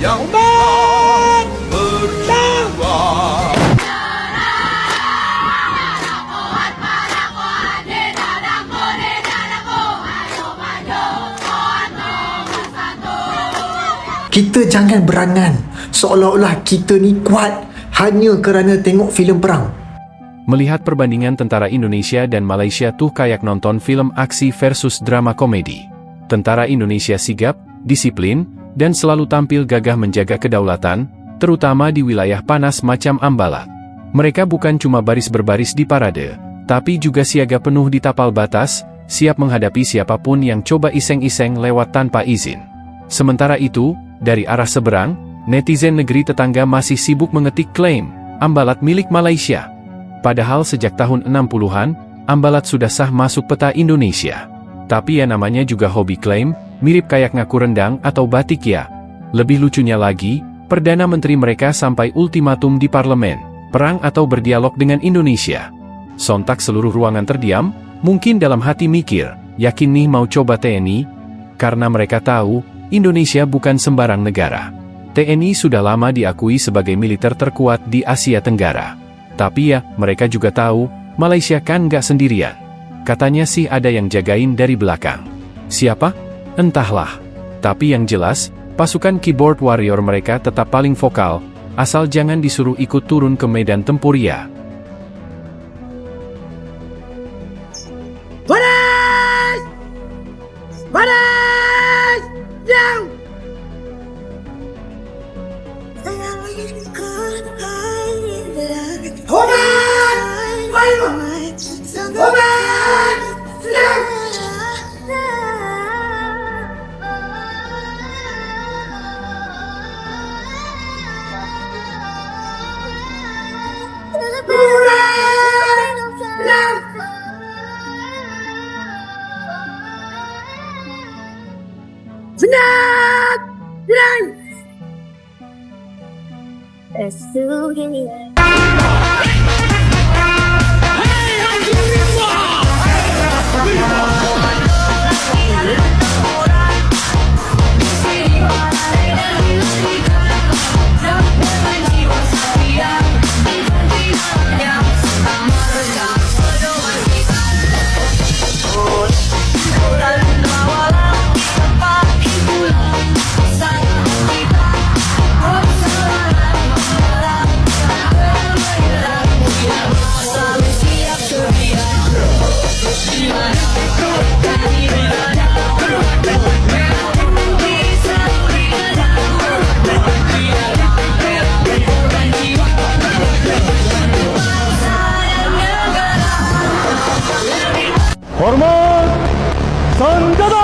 yang telah berjuang. Kita jangan berangan seolah-olah kita ni kuat hanya kerana tengok filem perang. Melihat perbandingan tentara Indonesia dan Malaysia tuh kayak nonton film aksi versus drama komedi. Tentara Indonesia sigap, disiplin, dan selalu tampil gagah menjaga kedaulatan, terutama di wilayah panas macam Ambalat. Mereka bukan cuma baris berbaris di parade, tapi juga siaga penuh di tapal batas, siap menghadapi siapapun yang coba iseng-iseng lewat tanpa izin. Sementara itu, dari arah seberang, netizen negeri tetangga masih sibuk mengetik klaim Ambalat milik Malaysia. Padahal sejak tahun 60-an, Ambalat sudah sah masuk peta Indonesia. Tapi ya namanya juga hobi klaim, mirip kayak ngaku rendang atau batik ya. Lebih lucunya lagi, Perdana Menteri mereka sampai ultimatum di parlemen, perang atau berdialog dengan Indonesia. Sontak seluruh ruangan terdiam, mungkin dalam hati mikir, yakin nih mau coba TNI? Karena mereka tahu, Indonesia bukan sembarang negara. TNI sudah lama diakui sebagai militer terkuat di Asia Tenggara. Tapi ya, mereka juga tahu, Malaysia kan nggak sendirian. Katanya sih ada yang jagain dari belakang. Siapa? Entahlah. Tapi yang jelas, pasukan keyboard warrior mereka tetap paling vokal, asal jangan disuruh ikut turun ke medan tempur ya. Baris! Baris! Yang! Homan! Homan! Yang! Senang! Senang! Hormat Senjata!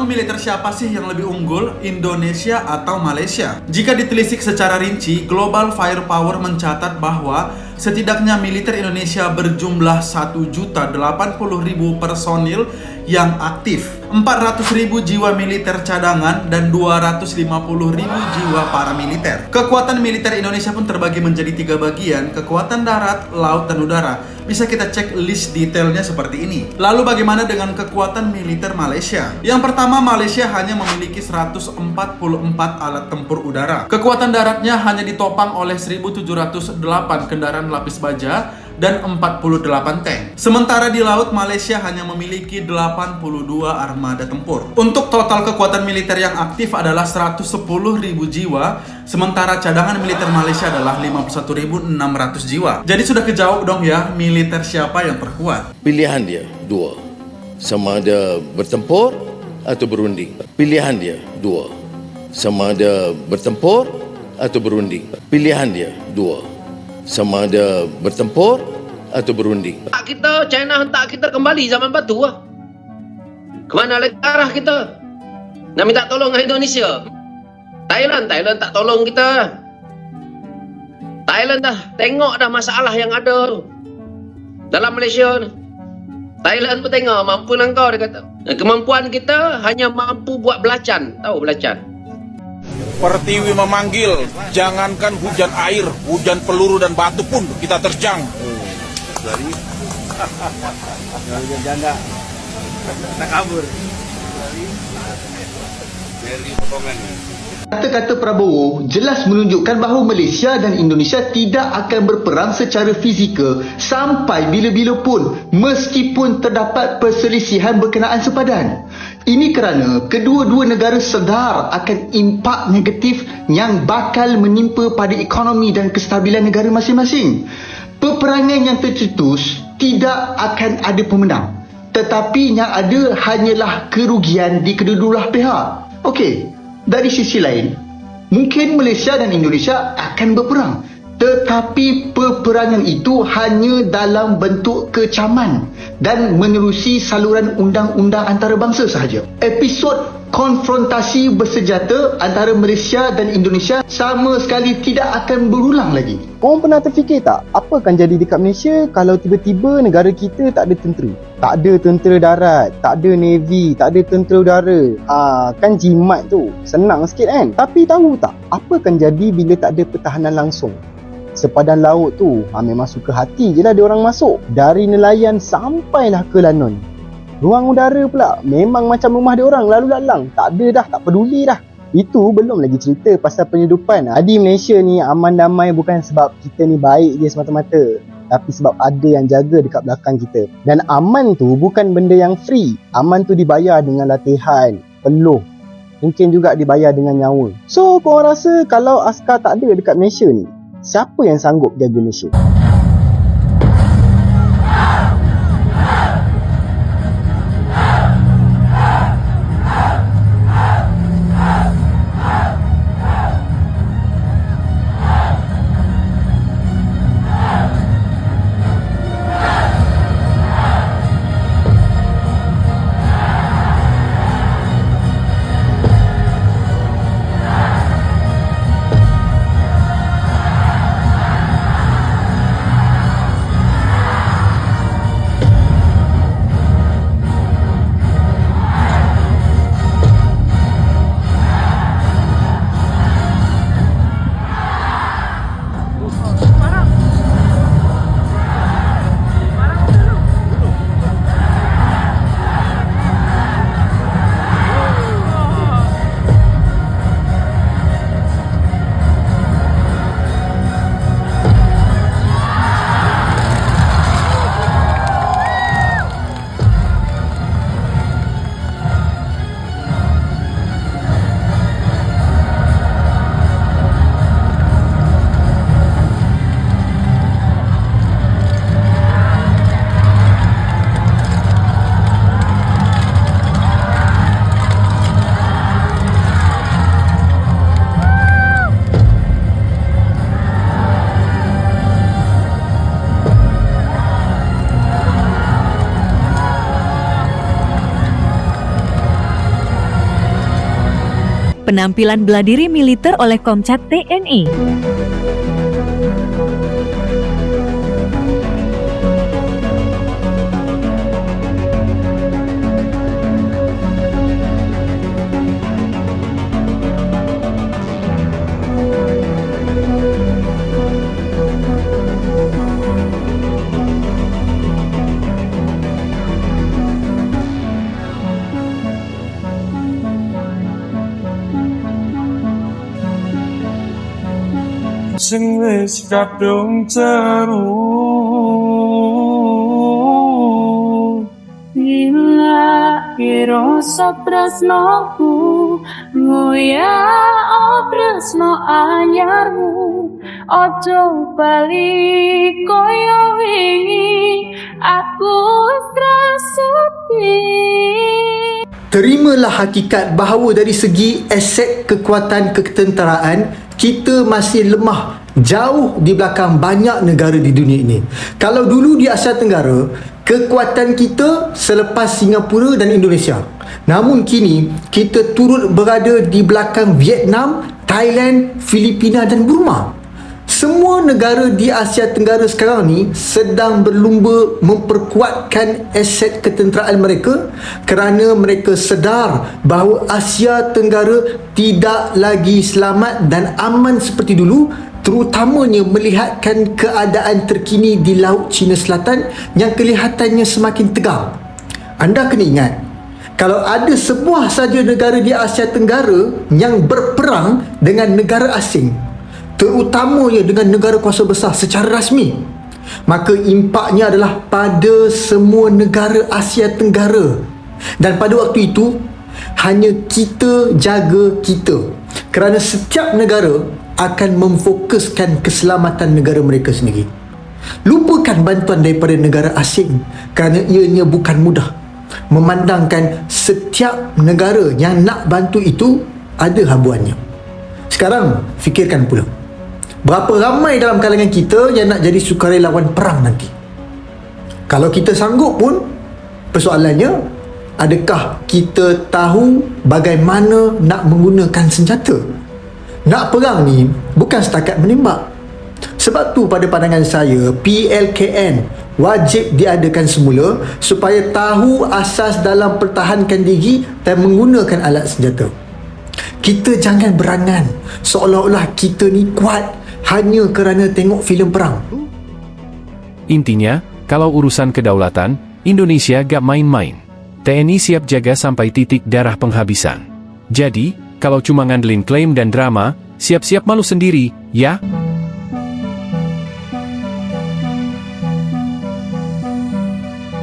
Militer siapa sih yang lebih unggul, Indonesia atau Malaysia? Jika ditelisik secara rinci, Global Firepower mencatat bahwa setidaknya militer Indonesia berjumlah 1.080.000 personil yang aktif, 400.000 jiwa militer cadangan, dan 250.000 jiwa paramiliter. Kekuatan militer Indonesia pun terbagi menjadi 3 bagian, kekuatan darat, laut, dan udara. Bisa kita cek list detailnya seperti ini. Lalu bagaimana dengan kekuatan militer Malaysia? Yang pertama, Malaysia hanya memiliki 144 alat tempur udara. Kekuatan daratnya hanya ditopang oleh 1.708 kendaraan lapis baja dan 48 tank. Sementara di laut, Malaysia hanya memiliki 82 armada tempur. Untuk total kekuatan militer yang aktif adalah 110.000 jiwa, sementara cadangan militer Malaysia adalah 51.600 jiwa. Jadi sudah kejawab dong ya, militer siapa yang terkuat? Pilihan dia dua, sama ada bertempur atau berunding. Pilihan dia dua, sama ada bertempur atau berunding. Pilihan dia dua, sama ada bertempur atau berunding. Kita, China hentak kita kembali zaman batu lah. Kemana lagi arah kita? Nak minta tolong dengan Indonesia. Thailand tak tolong kita. Thailand dah tengok dah masalah yang ada tu dalam Malaysia ni. Thailand pun tengok mampu langkau, dia kata. Kemampuan kita hanya mampu buat belacan. Tahu belacan? Pertiwi memanggil, jangankan hujan air, hujan peluru dan batu pun kita terjang. Kata-kata Prabowo jelas menunjukkan bahawa Malaysia dan Indonesia tidak akan berperang secara fizikal sampai bila-bila pun, meskipun terdapat perselisihan berkenaan sepadan. Ini kerana kedua-dua negara sedar akan impak negatif yang bakal menimpa pada ekonomi dan kestabilan negara masing-masing. Peperangan yang tercetus tidak akan ada pemenang, tetapi yang ada hanyalah kerugian di kedua-dua pihak. Okey, dari sisi lain, mungkin Malaysia dan Indonesia akan berperang, tetapi peperangan itu hanya dalam bentuk kecaman dan menerusi saluran undang-undang antarabangsa sahaja. Episod konfrontasi bersenjata antara Malaysia dan Indonesia sama sekali tidak akan berulang lagi. Korang pernah terfikir tak, apa akan jadi dekat Malaysia kalau tiba-tiba negara kita tak ada tentera? Tak ada tentera darat, tak ada navy, tak ada tentera udara. Kan jimat tu, senang sikit kan? Tapi tahu tak, apa akan jadi bila tak ada pertahanan langsung? Sepadan laut tu memang suka hati je lah dia orang masuk. Dari nelayan sampailah ke lanon. Ruang udara pula memang macam rumah dia orang, lalu lalang. Tak ada dah, tak peduli dah. Itu belum lagi cerita pasal penyedupan. Di Malaysia ni aman damai bukan sebab kita ni baik je semata-mata, tapi sebab ada yang jaga dekat belakang kita. Dan aman tu bukan benda yang free. Aman tu dibayar dengan latihan, peluh, mungkin juga dibayar dengan nyawa. So korang rasa kalau askar tak ada dekat Malaysia ni, siapa yang sanggup jaga Malaysia? Penampilan bela diri militer oleh Komcat TNI. Sing wis kadung terus Lagi rasa tresnoku ngoyak tresno anyarmu ojo bali koyo wingi aku trasuti. Terimalah hakikat bahawa dari segi aset kekuatan ketenteraan kita masih lemah jauh di belakang banyak negara di dunia ini. Kalau dulu di Asia Tenggara, kekuatan kita selepas Singapura dan Indonesia. Namun kini kita turut berada di belakang Vietnam, Thailand, Filipina dan Burma. Semua negara di Asia Tenggara sekarang ni sedang berlumba memperkuatkan aset ketenteraan mereka kerana mereka sedar bahawa Asia Tenggara tidak lagi selamat dan aman seperti dulu, terutamanya melihatkan keadaan terkini di Laut Cina Selatan yang kelihatannya semakin tegang. Anda kena ingat, kalau ada sebuah saja negara di Asia Tenggara yang berperang dengan negara asing, terutamanya dengan negara kuasa besar secara rasmi, maka impaknya adalah pada semua negara Asia Tenggara. Dan pada waktu itu hanya kita jaga kita, kerana setiap negara akan memfokuskan keselamatan negara mereka sendiri. Lupakan bantuan daripada negara asing kerana ianya bukan mudah. Memandangkan setiap negara yang nak bantu itu ada habuannya. Sekarang fikirkan pula, berapa ramai dalam kalangan kita yang nak jadi sukarelawan perang nanti? Kalau kita sanggup pun, persoalannya, adakah kita tahu bagaimana nak menggunakan senjata? Nak perang ni bukan setakat menembak. Sebab tu pada pandangan saya, PLKN wajib diadakan semula supaya tahu asas dalam pertahankan diri dan menggunakan alat senjata. Kita jangan berangan seolah-olah kita ni kuat hanya kerana tengok filem perang. Intinya, kalau urusan kedaulatan, Indonesia gak main-main. TNI siap jaga sampai titik darah penghabisan. Jadi, kalau cuma ngandelin klaim dan drama, siap-siap malu sendiri, ya?